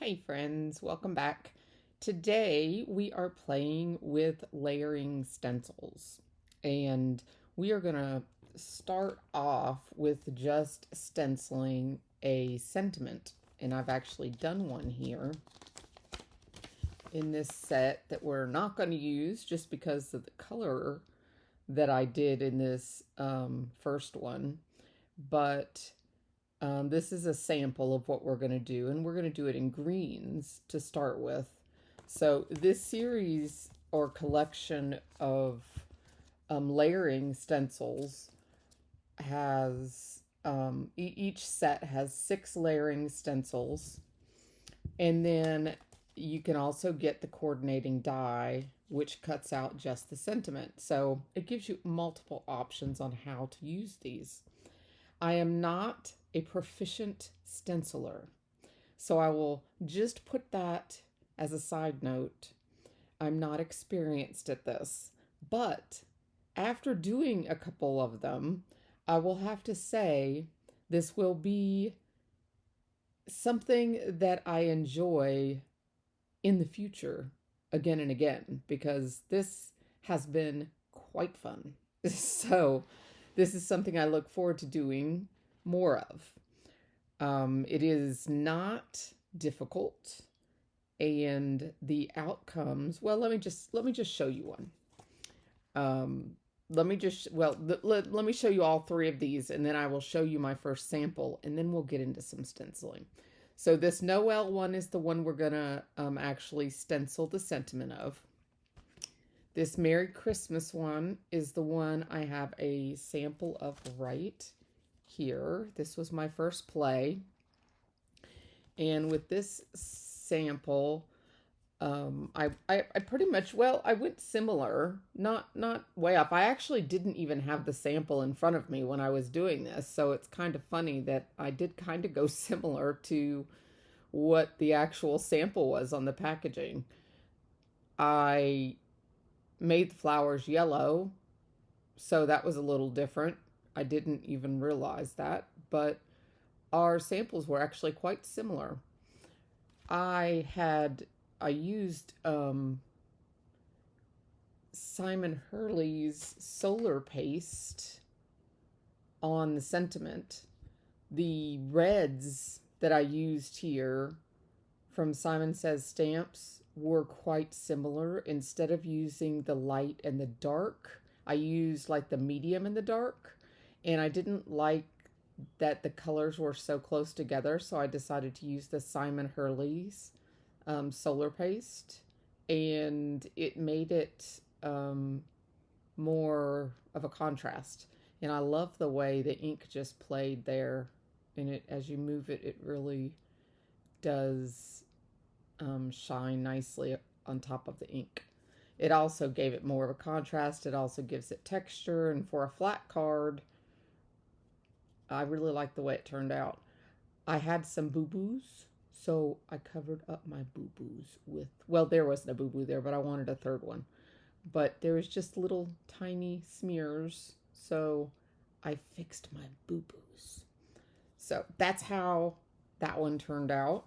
Hey friends, welcome back. Today we are playing with layering stencils, and we are going to start off with just stenciling a sentiment. And I've actually done one here in this set that we're not going to use just because of the color that I did in this first one. But this is a sample of what we're going to do, and we're going to do it in greens to start with. So this series or collection of layering stencils has, each set has 6 layering stencils, and then you can also get the coordinating die, which cuts out just the sentiment. So it gives you multiple options on how to use these. I am not a proficient stenciler, so I will just put that as a side note. I'm not experienced at this, but after doing a couple of them, I will have to say this will be something that I enjoy in the future again and again, because this has been quite fun. So this is something I look forward to doing more of. It is not difficult, and the outcomes, well, let me just show you one. Let me show you all 3 of these, and then I will show you my first sample, and then we'll get into some stenciling. So this Noel one is the one we're gonna actually stencil the sentiment of. This Merry Christmas one is the one I have a sample of right here. This was my first play. And with this sample, I pretty much, well, I went similar, not way up. I actually didn't even have the sample in front of me when I was doing this. So it's kind of funny that I did kind of go similar to what the actual sample was on the packaging. I made the flowers yellow, so that was a little different. I didn't even realize that, but our samples were actually quite similar. I used Simon Hurley's solar paste on the sentiment. The reds that I used here from Simon Says Stamps were quite similar. Instead of using the light and the dark, I used like the medium and the dark, and I didn't like that the colors were so close together, so I decided to use the Simon Hurley's solar paste, and it made it more of a contrast. And I love the way the ink just played there, and it, as you move it, it really does shine nicely on top of the ink. It also gave it more of a contrast. It also gives it texture, and for a flat card, I really like the way it turned out. I had some boo-boos, so I covered up my boo-boos with, well, there wasn't a boo-boo there, but I wanted a third one. But there was just little tiny smears, so I fixed my boo-boos. So that's how that one turned out.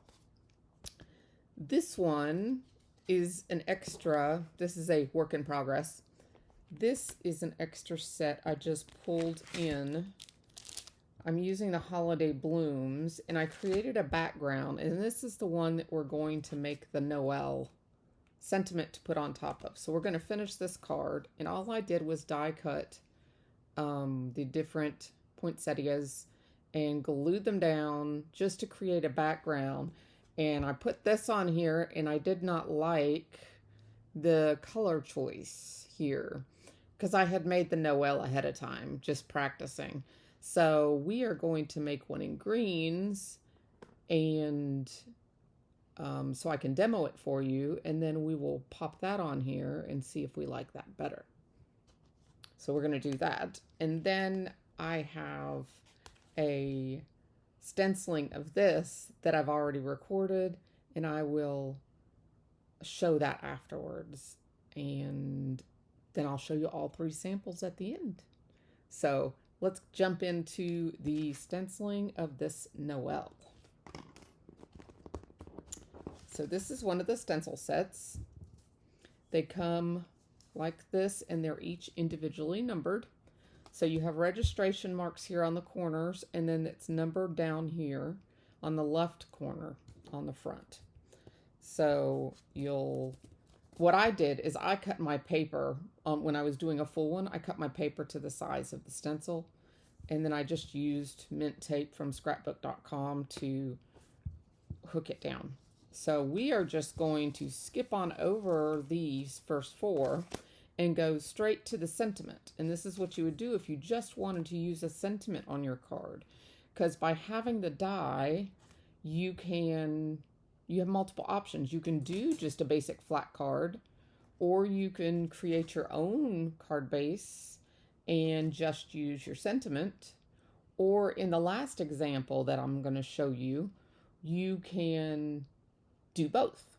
This one is an extra. This is a work in progress. This is an extra set I just pulled in. I'm using the Holiday Blooms, and I created a background, and this is the one that we're going to make the Noel sentiment to put on top of. So we're going to finish this card, and all I did was die cut the different poinsettias and glued them down just to create a background. And I put this on here, and I did not like the color choice here because I had made the Noel ahead of time, just practicing. So we are going to make one in greens, and so I can demo it for you, and then we will pop that on here and see if we like that better. So we're going to do that. And then I have a stenciling of this that I've already recorded, and I will show that afterwards. And then I'll show you all 3 samples at the end. So let's jump into the stenciling of this Noel. So this is one of the stencil sets. They come like this, and they're each individually numbered. So you have registration marks here on the corners, and then it's numbered down here on the left corner on the front. So what I did is I cut my paper, when I was doing a full one, I cut my paper to the size of the stencil, and then I just used mint tape from scrapbook.com to hook it down. So we are just going to skip on over these first four and go straight to the sentiment. And this is what you would do if you just wanted to use a sentiment on your card. Because by having the die, you have multiple options. You can do just a basic flat card, or you can create your own card base and just use your sentiment. Or in the last example that I'm going to show you, you can do both.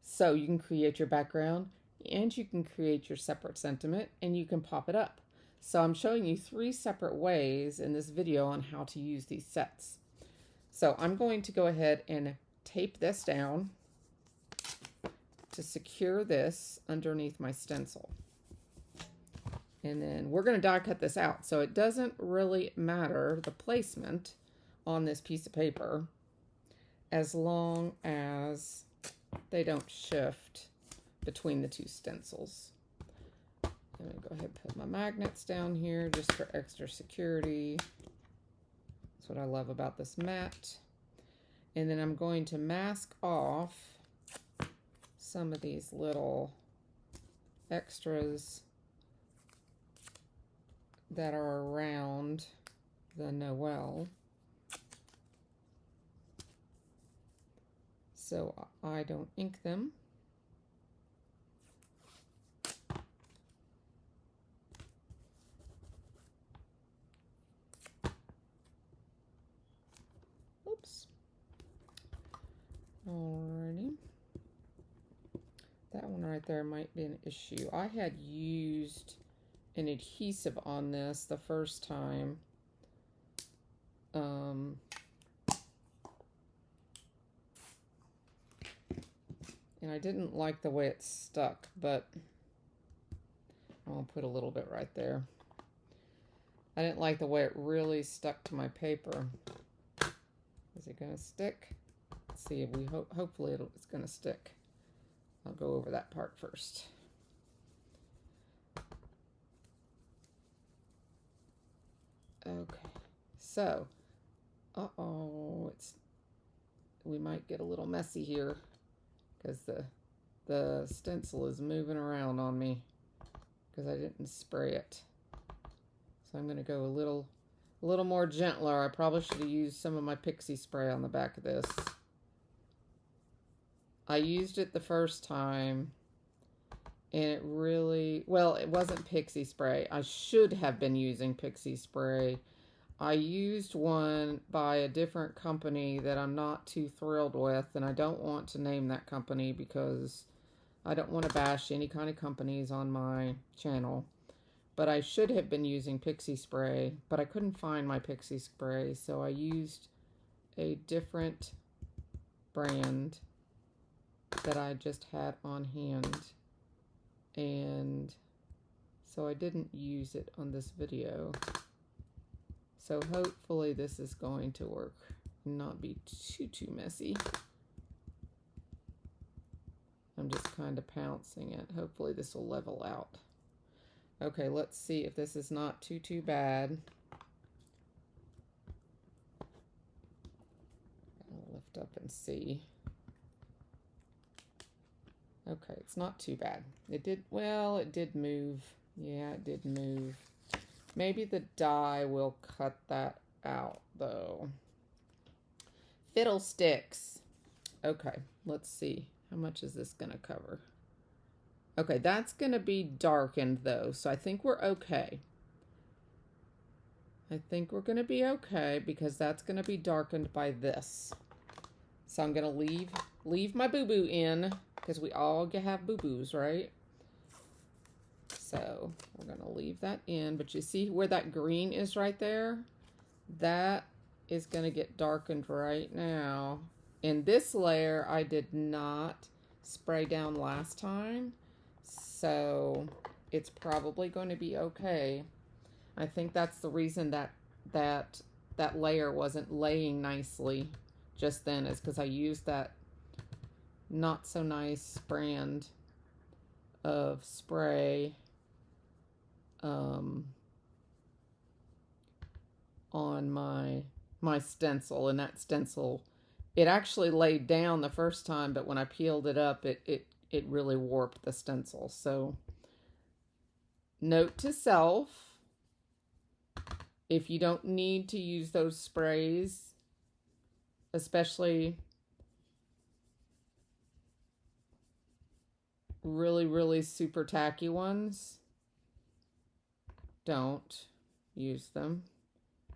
So you can create your background and you can create your separate sentiment, and you can pop it up. So I'm showing you 3 separate ways in this video on how to use these sets. So I'm going to go ahead and tape this down to secure this underneath my stencil. And then we're going to die cut this out. So it doesn't really matter the placement on this piece of paper as long as they don't shift between the 2 stencils. I'm going to go ahead and put my magnets down here just for extra security. That's what I love about this mat. And then I'm going to mask off some of these little extras that are around the Noel, so I don't ink them. Oops. Alrighty. That one right there might be an issue. I had used an adhesive on this the first time. And I didn't like the way it stuck, but I'll put a little bit right there. I didn't like the way it really stuck to my paper. Is it going to stick? Let's see if we hopefully it's going to stick. I'll go over that part first. Okay, so, we might get a little messy here because the stencil is moving around on me because I didn't spray it. So I'm going to go a little more gentler. I probably should have used some of my pixie spray on the back of this. I used it the first time, and it really, well, it wasn't pixie spray. I should have been using pixie spray. I used one by a different company that I'm not too thrilled with, and I don't want to name that company because I don't want to bash any kind of companies on my channel. But I should have been using pixie spray, but I couldn't find my pixie spray, so I used a different brand that I just had on hand, and so I didn't use it on this video. So hopefully this is going to work and not be too messy. I'm just kind of pouncing it. Hopefully this will level out. Okay, let's see if this is not too bad. I'll lift up and see. Okay, it's not too bad. It did move. Yeah, it did move. Maybe the die will cut that out, though. Fiddlesticks. Okay, let's see. How much is this going to cover? Okay, that's going to be darkened, though, so I think we're okay. I think we're going to be okay because that's going to be darkened by this. So I'm going to leave my boo-boo in because we all have boo-boos, right? So we're going to leave that in, but you see where that green is right there? That is going to get darkened right now In this layer, I did not spray down last time, so it's probably going to be okay. I think that's the reason that layer wasn't laying nicely just then, is because I used that not so nice brand of spray on my stencil, and that stencil, it actually laid down the first time, but when I peeled it up, it really warped the stencil. So note to self, if you don't need to use those sprays, especially really super tacky ones, don't use them.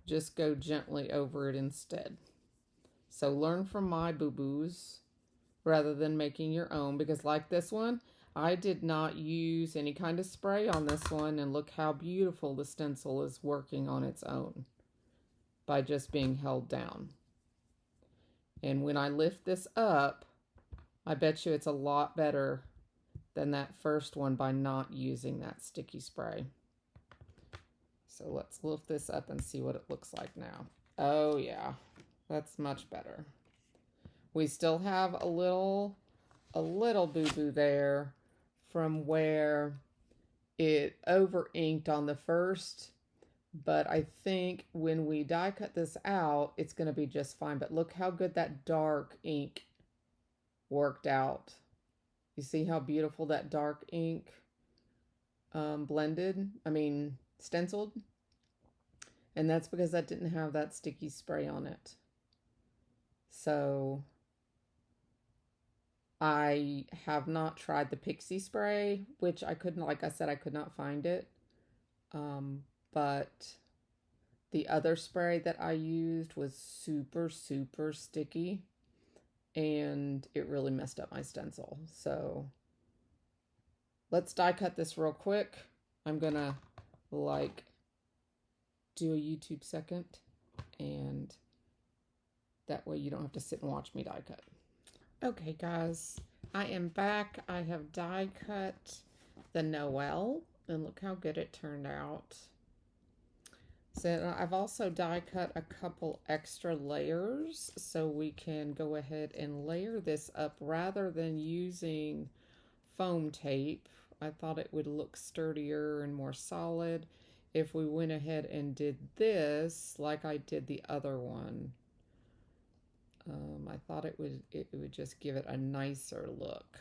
Just go gently over it instead. So learn from my boo-boos rather than making your own, because like this one, I did not use any kind of spray on this one, and look how beautiful the stencil is working on its own by just being held down. And when I lift this up, I bet you it's a lot better than that first one by not using that sticky spray. So let's lift this up and see what it looks like now. Oh yeah, that's much better. We still have a little boo-boo there from where it over inked on the first, but I think when we die cut this out, it's going to be just fine. But look how good that dark ink worked out. You see how beautiful that dark ink stenciled? And that's because that didn't have that sticky spray on it. So I have not tried the pixie spray, which I couldn't, like I said, I could not find it. But the other spray that I used was super sticky, and it really messed up my stencil. So let's die cut this real quick. I'm gonna do a YouTube second, and that way you don't have to sit and watch me die cut. Okay guys, I am back. I have die cut the Noel, and look how good it turned out. So I've also die cut a couple extra layers, so we can go ahead and layer this up rather than using foam tape. I thought it would look sturdier and more solid if we went ahead and did this like I did the other one. I thought it would just give it a nicer look.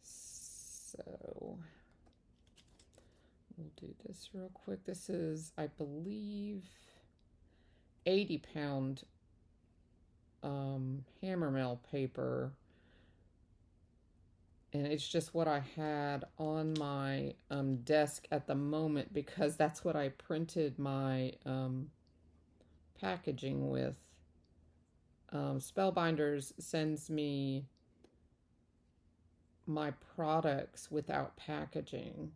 So we'll do this real quick. This is, I believe, 80-pound hammer mill paper, and it's just what I had on my desk at the moment, because that's what I printed my packaging with. Spellbinders sends me my products without packaging,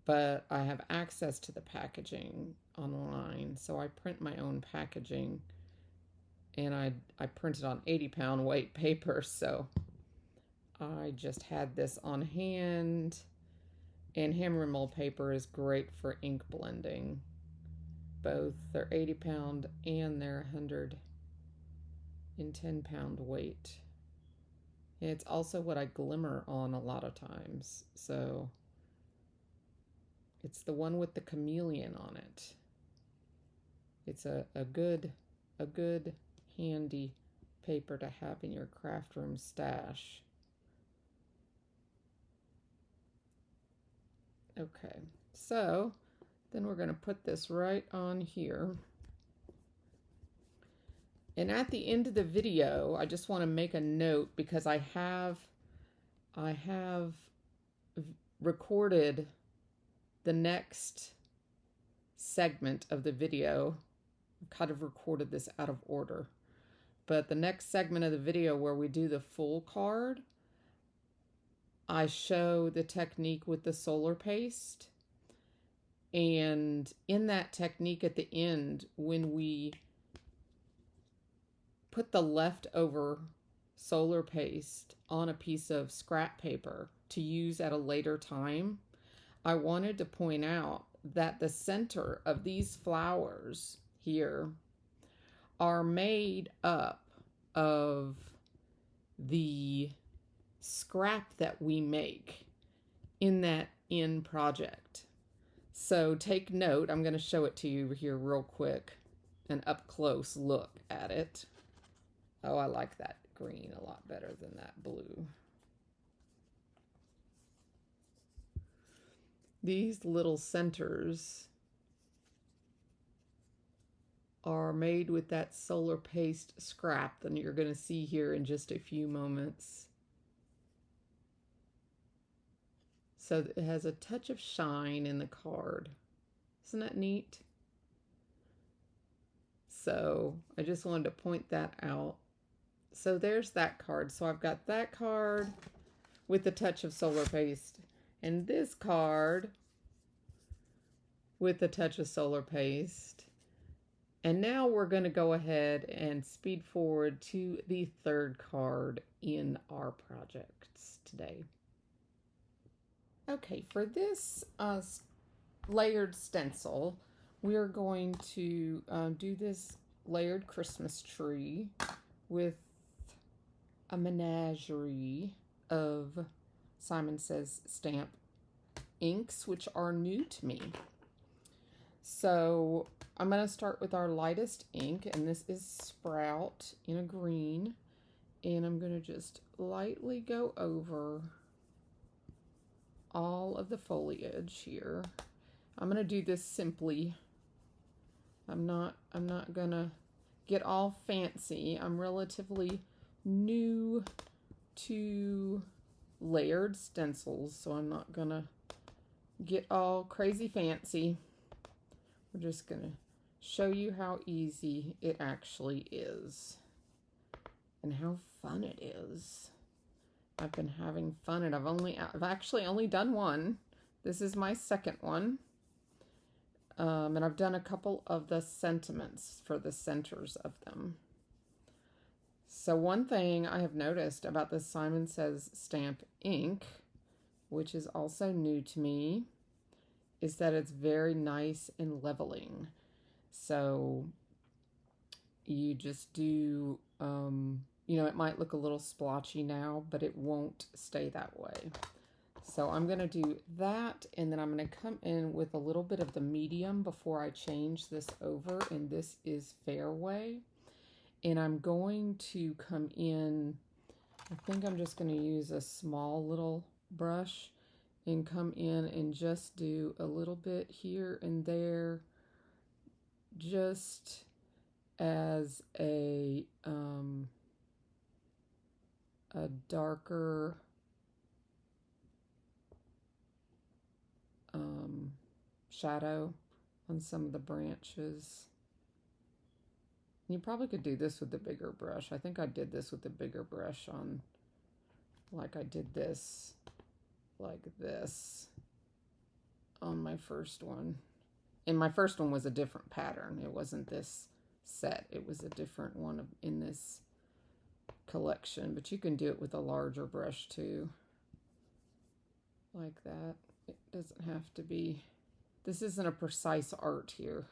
but I have access to the packaging online, so I print my own packaging, and I printed on 80-pound weight paper, so I just had this on hand. And hammer mill paper is great for ink blending. Both they're 80-pound and they're 110-pound weight. And it's also what I glimmer on a lot of times. So it's the one with the chameleon on it. It's a good handy paper to have in your craft room stash. Okay, so then we're going to put this right on here. And at the end of the video, I just want to make a note, because I have recorded the next segment of the video. I've kind of recorded this out of order. But the next segment of the video where we do the full card, I show the technique with the solar paste. And in that technique at the end, when we put the leftover solar paste on a piece of scrap paper to use at a later time, I wanted to point out that the center of these flowers here are made up of the scrap that we make in that end project. So take note, I'm going to show it to you here real quick, an up close look at it. Oh, I like that green a lot better than that blue. These little centers are made with that solar paste scrap that you're going to see here in just a few moments. So it has a touch of shine in the card. Isn't that neat? So I just wanted to point that out. So there's that card. So I've got that card with the touch of solar paste, and this card with the touch of solar paste. And now we're going to go ahead and speed forward to the third card in our projects today. Okay, for this layered stencil, we are going to do this layered Christmas tree with a menagerie of Simon Says stamp inks, which are new to me. So I'm going to start with our lightest ink, and this is Sprout in a green, and I'm going to just lightly go over all of the foliage here. I'm going to do this simply. I'm not going to get all fancy. I'm relatively new to layered stencils, so I'm not going to get all crazy fancy. We're just going to show you how easy it actually is and how fun it is. I've been having fun, and I've actually only done one. This is my second one. And I've done a couple of the sentiments for the centers of them. So one thing I have noticed about the Simon Says stamp ink, which is also new to me, is that it's very nice and leveling. So you just do, you know, it might look a little splotchy now, but it won't stay that way. So I'm going to do that, and then I'm going to come in with a little bit of the medium before I change this over, and this is Fairway. And I'm going to come in, I think I'm just going to use a small little brush and come in and just do a little bit here and there, just as a darker shadow on some of the branches. You probably could do this with the bigger brush. I think I did this with the bigger brush on, like I did this, like this, on my first one. And my first one was a different pattern. It wasn't this set. It was a different one in this collection. But you can do it with a larger brush too. Like that. It doesn't have to be, this isn't a precise art here.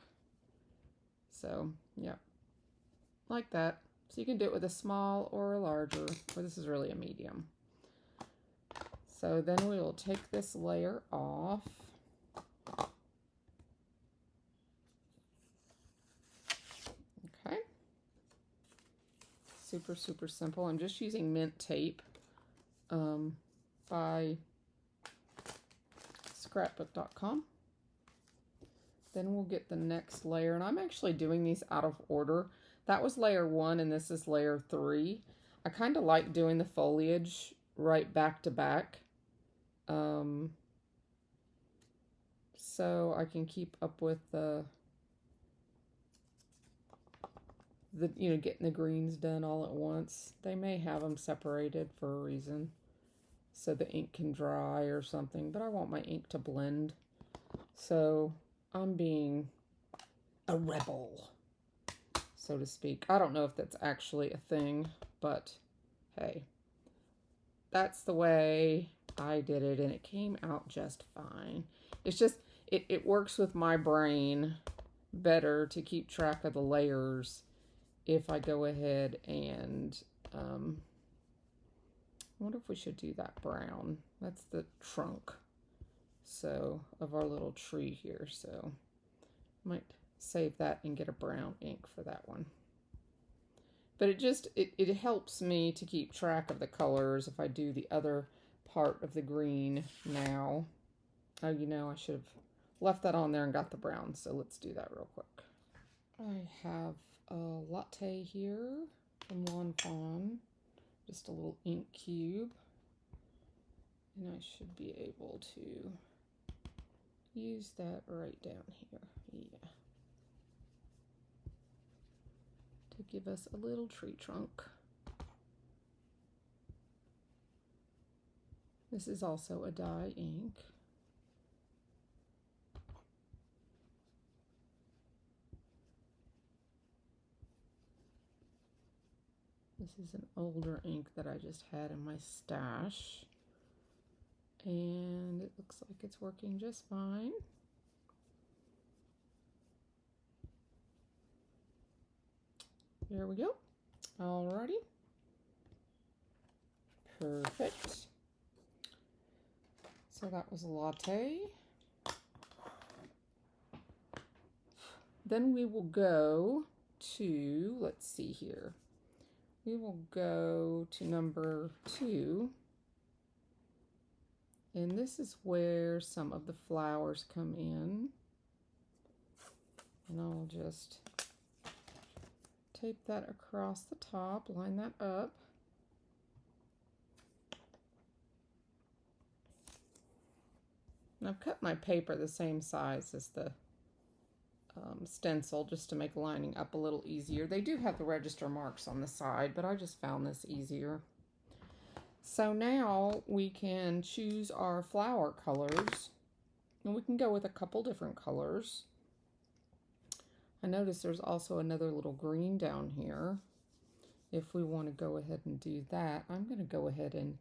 So, yeah. Like that. So you can do it with a small or a larger, or this is really a medium. So then we will take this layer off. Okay. Super, super simple. I'm just using mint tape by scrapbook.com. Then we'll get the next layer, and I'm actually doing these out of order. That was layer 1, and this is layer 3. I kind of like doing the foliage right back to back, so I can keep up with the you know, getting the greens done all at once. They may have them separated for a reason, so the ink can dry or something, but I want my ink to blend. So I'm being a rebel. so to speak. I don't know if that's actually a thing, but hey, that's the way I did it, and it came out just fine. It's just, it works with my brain better to keep track of the layers if I go ahead and, I wonder if we should do that brown. That's the trunk, so, of our little tree here, so might save that and get a brown ink for that one. But it helps me to keep track of the colors if I do the other part of the green now. Oh, you know, I should have left that on there and got the brown, so let's do that real quick. I have a latte here from Lawn Fawn, just a little ink cube, and I should be able to use that right down here, yeah, to give us a little tree trunk. This is also a dye ink. This is an older ink that I just had in my stash, and it looks like it's working just fine. There we go. Alrighty. Perfect. So that was a latte. Then we will go to, let's see here. We will go to number 2. And this is where some of the flowers come in. And I'll just tape that across the top, line that up. And I've cut my paper the same size as the stencil just to make lining up a little easier. They do have the register marks on the side, but I just found this easier. So now we can choose our flower colors, and we can go with a couple different colors. I notice there's also another little green down here. If we want to go ahead and do that, I'm going to go ahead and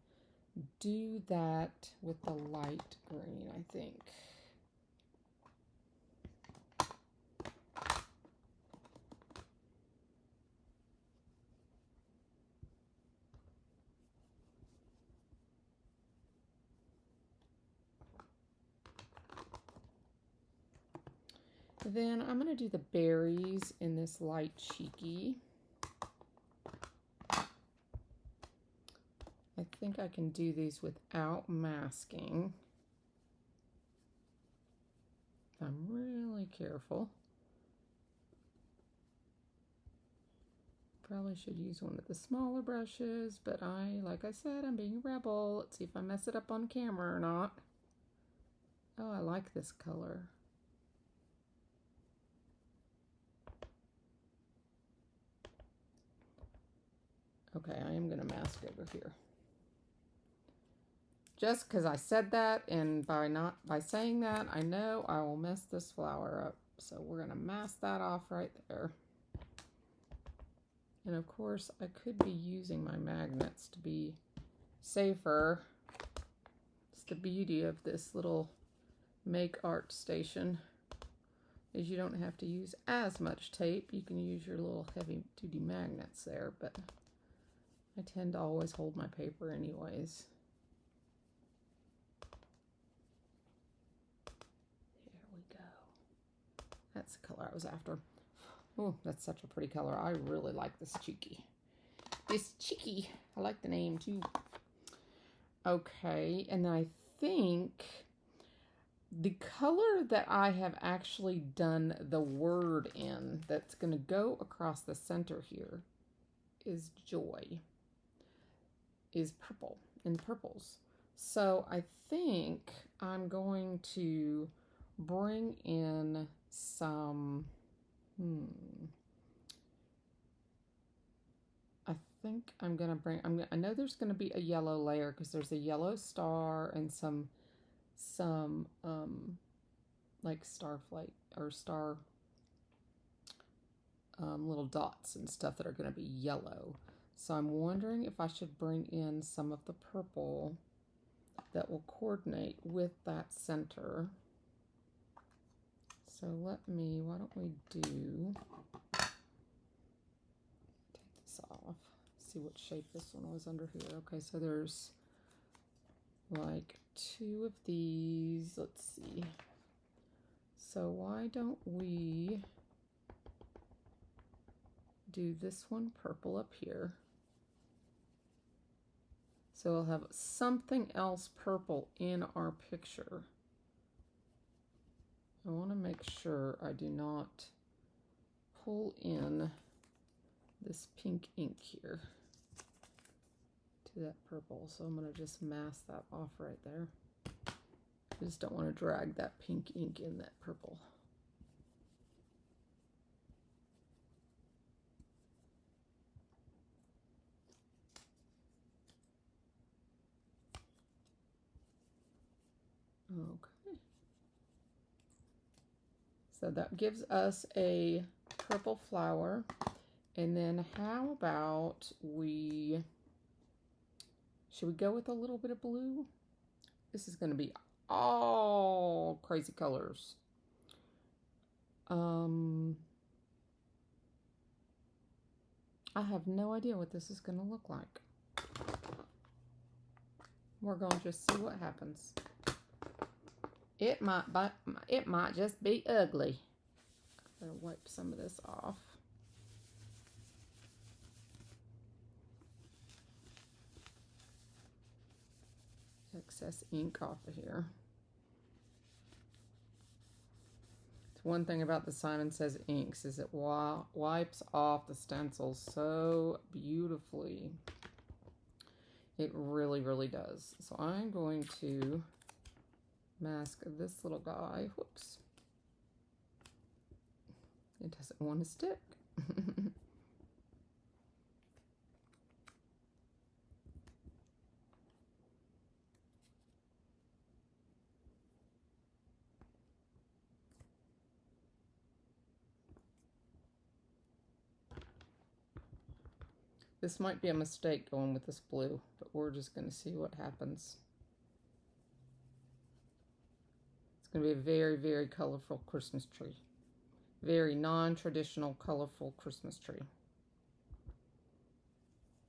do that with the light green, I think. Then I'm going to do the berries in this light cheeky. I think I can do these without masking. If I'm really careful. Probably should use one of the smaller brushes, but like I said, I'm being a rebel. Let's see if I mess it up on camera or not. Oh, I like this color. Okay, I am going to mask over here. Just because I said that, and by saying that, I know I will mess this flower up. So we're going to mask that off right there. And of course, I could be using my magnets to be safer. It's the beauty of this little make art station, is you don't have to use as much tape. You can use your little heavy duty magnets there, but I tend to always hold my paper anyways. There we go. That's the color I was after. Oh, that's such a pretty color. I really like this cheeky. This cheeky. I like the name too. Okay, and I think the color that I have actually done the word in that's going to go across the center here is joy. Is purple, in purples. So I think I'm going to bring in some, I think I'm going to bring, I know there's going to be a yellow layer because there's a yellow star and some like starflight or star little dots and stuff that are going to be yellow. So I'm wondering if I should bring in some of the purple that will coordinate with that center. So why don't we take this off, see what shape this one was under here. Okay, so there's like 2 of these, let's see. So why don't we do this one purple up here? So we'll have something else purple in our picture. I want to make sure I do not pull in this pink ink here to that purple. So I'm going to just mask that off right there. I just don't want to drag that pink ink in that purple. Okay. So that gives us a purple flower. And then how about should we go with a little bit of blue? This is going to be all crazy colors. I have no idea what this is going to look like. We're going to just see what happens. It might just be ugly. I'm going to wipe some of this off. Excess ink off of here. It's one thing about the Simon Says inks is it wipes off the stencils so beautifully. It really, really does. So I'm going to mask this little guy. Whoops. It doesn't want to stick. This might be a mistake going with this blue, but we're just going to see what happens. It's going to be a very, very colorful Christmas tree. Very non-traditional, colorful Christmas tree.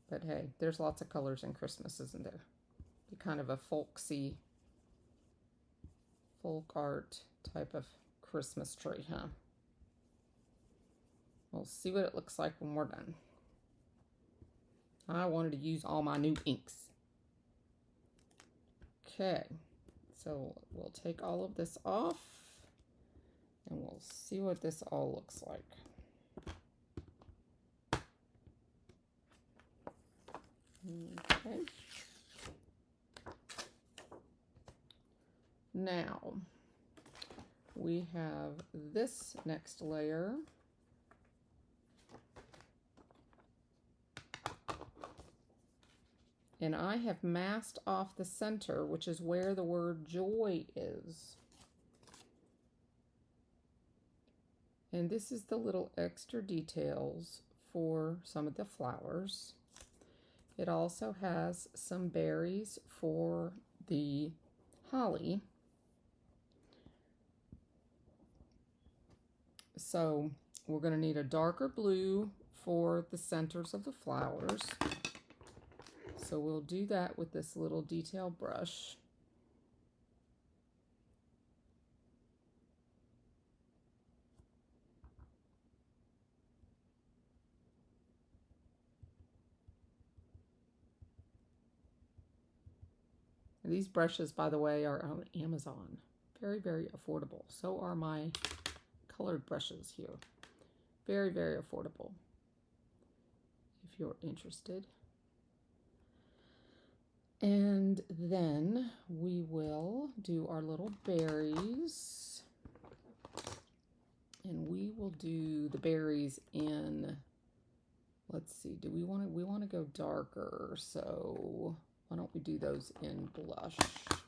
But hey, there's lots of colors in Christmas, isn't there? Be kind of a folksy, folk art type of Christmas tree, huh? We'll see what it looks like when we're done. I wanted to use all my new inks. Okay, so we'll take all of this off and we'll see what this all looks like. Okay. Now, we have this next layer. And I have masked off the center, which is where the word joy is. And this is the little extra details for some of the flowers. It also has some berries for the holly. So we're going to need a darker blue for the centers of the flowers. So we'll do that with this little detail brush. And these brushes, by the way, are on Amazon. Very, very affordable. So are my colored brushes here. Very, very affordable. If you're interested. And then we will do our little berries. And we will do the berries in, let's see, we want to go darker, so why don't we do those in blush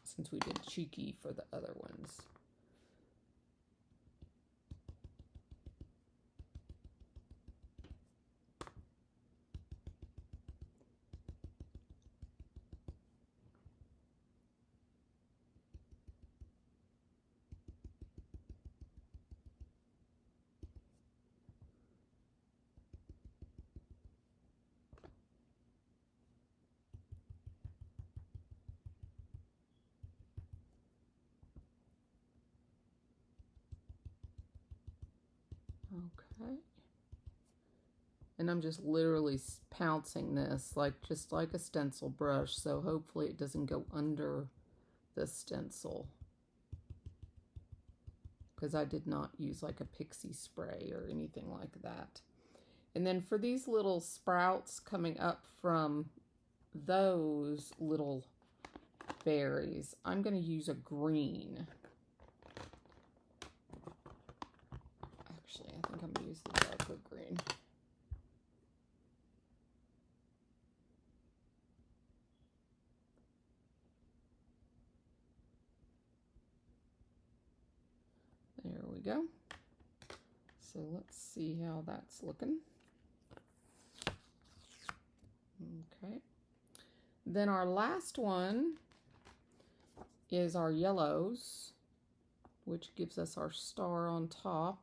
since we did cheeky for the other ones. Okay. And I'm just literally pouncing this just like a stencil brush, so hopefully it doesn't go under the stencil, because I did not use like a pixie spray or anything like that. And then for these little sprouts coming up from those little berries, I'm going to use a green. Actually, I think I'm going to use the darker green. There we go. So let's see how that's looking. Okay. Then our last one is our yellows, which gives us our star on top.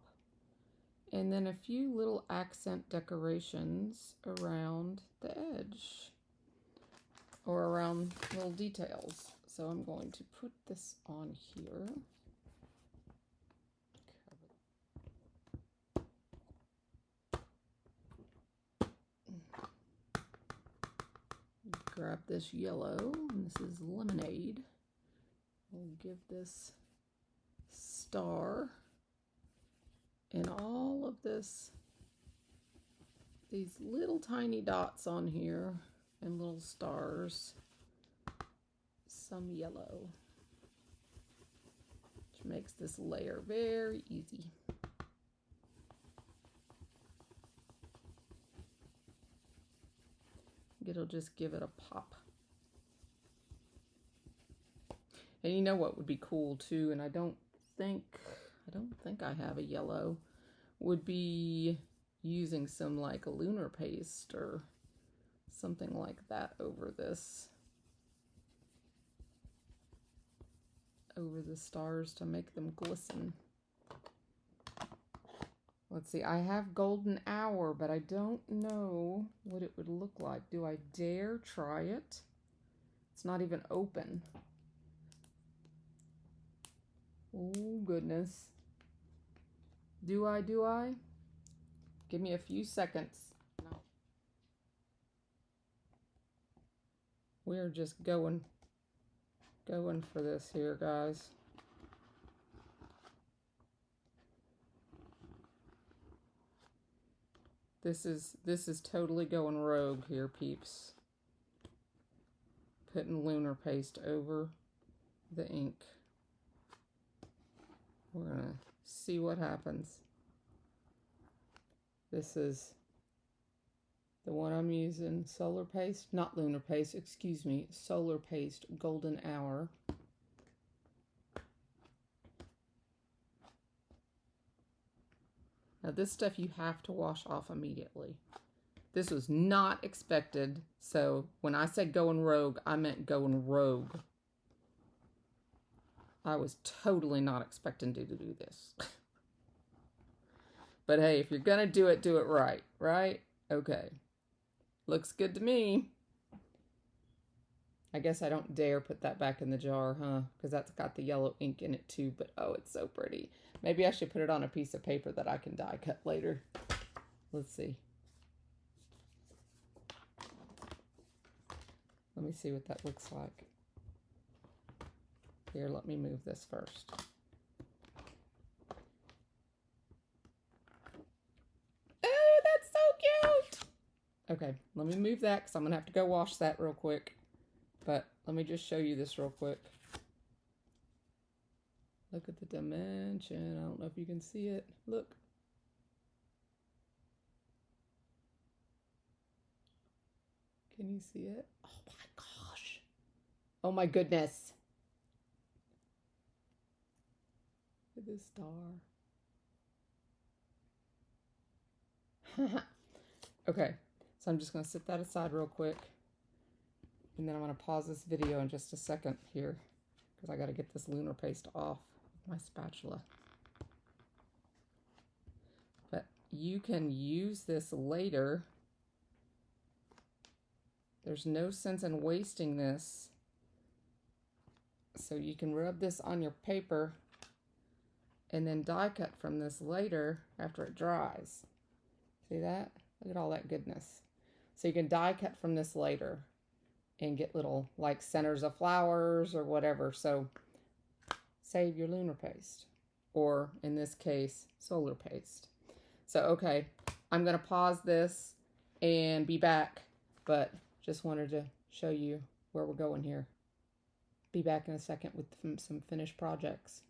And then a few little accent decorations around the edge, or around little details. So I'm going to put this on here. Grab this yellow, and this is lemonade. We'll give this star and all of this, these little tiny dots on here and little stars, some yellow, which makes this layer very easy. It'll just give it a pop. And you know what would be cool too, and I don't think I have a yellow, would be using some like a lunar paste or something like that over this, over the stars to make them glisten. Let's see, I have golden hour, but I don't know what it would look like. Do I dare try it? It's not even open. Oh, goodness. Do I? Give me a few seconds. No. We're just going for this here, guys. This is totally going rogue here, peeps. Putting lunar paste over the ink. We're gonna see what happens. This is the one I'm using, solar paste, not lunar paste, excuse me, solar paste, golden hour. Now this stuff you have to wash off immediately. This was not expected, so when I said going rogue, I meant going rogue. I was totally not expecting to do this. But hey, if you're gonna do it right, right? Okay. Looks good to me. I guess I don't dare put that back in the jar, huh? Because that's got the yellow ink in it too, but oh, it's so pretty. Maybe I should put it on a piece of paper that I can die cut later. Let's see. Let me see what that looks like. Here, let me move this first. Oh, that's so cute! Okay, let me move that because I'm going to have to go wash that real quick. But let me just show you this real quick. Look at the dimension. I don't know if you can see it. Look. Can you see it? Oh my gosh. Oh my goodness. Look at this star. Okay, so I'm just going to set that aside real quick. And then I'm going to pause this video in just a second here, because I got to get this lunar paste off my spatula. But you can use this later. There's no sense in wasting this. So you can rub this on your paper and then die cut from this later after it dries. See that? Look at all that goodness. So you can die cut from this later and get little like centers of flowers or whatever. So save your lunar paste, or in this case, solar paste. So, okay, I'm going to pause this and be back, but just wanted to show you where we're going here. Be back in a second with some finished projects.